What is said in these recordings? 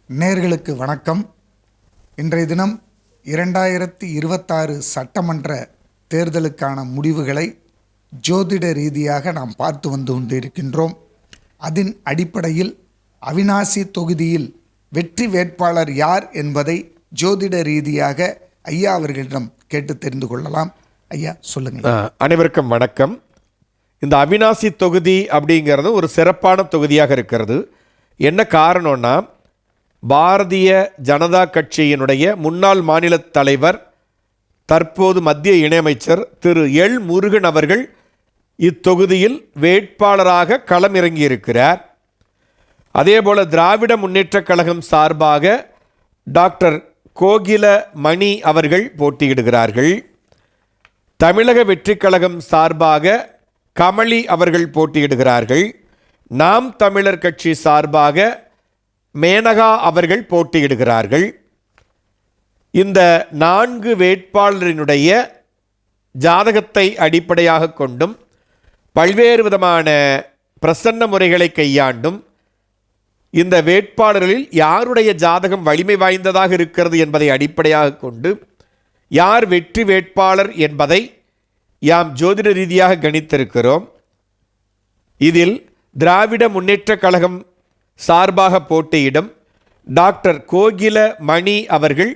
நேயர்களுக்கு வணக்கம். இன்றைய தினம் 2026 சட்டமன்ற தேர்தலுக்கான முடிவுகளை ஜோதிட ரீதியாக நாம் பார்த்து வந்து கொண்டிருக்கின்றோம். அதன் அடிப்படையில் அவிநாசி தொகுதியில் வெற்றி வேட்பாளர் யார் என்பதை ஜோதிட ரீதியாக ஐயா அவர்களிடம் கேட்டு தெரிந்து கொள்ளலாம். ஐயா சொல்லுங்க. அனைவருக்கும் வணக்கம். இந்த அவிநாசி தொகுதி அப்படிங்கிறது ஒரு சிறப்பான தொகுதியாக இருக்கிறது. என்ன காரணம்னா, பாரதிய ஜனதா கட்சியினுடைய முன்னாள் மாநில தலைவர், தற்போது மத்திய இணையமைச்சர் திரு எல் முருகன் அவர்கள் இத்தொகுதியில் வேட்பாளராக களமிறங்கியிருக்கிறார். அதேபோல திராவிட முன்னேற்றக் கழகம் சார்பாக டாக்டர் கோகில மணி அவர்கள் போட்டியிடுகிறார்கள். தமிழக வெற்றிக் கழகம் சார்பாக கமலி அவர்கள் போட்டியிடுகிறார்கள். நாம் தமிழர் கட்சி சார்பாக மேனகா அவர்கள் போட்டியிடுகிறார்கள். இந்த 4 வேட்பாளரினுடைய ஜாதகத்தை அடிப்படையாக கொண்டும் பல்வேறு விதமான பிரசன்ன முறைகளை கையாண்டும் இந்த வேட்பாளர்களில் யாருடைய ஜாதகம் வலிமை வாய்ந்ததாக இருக்கிறது என்பதை அடிப்படையாக கொண்டு யார் வெற்றி வேட்பாளர் என்பதை யாம் ஜோதிட ரீதியாக கணித்திருக்கிறோம். இதில் திராவிட முன்னேற்றக் கழகம் சார்பாக போட்டியிடும் டாக்டர் கோகில மணி அவர்கள்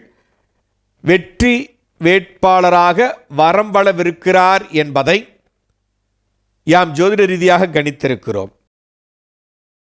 வெற்றி வேட்பாளராக வரம் வளவிருக்கிறார் என்பதை யாம் ஜோதிட ரீதியாக கணித்திருக்கிறோம்.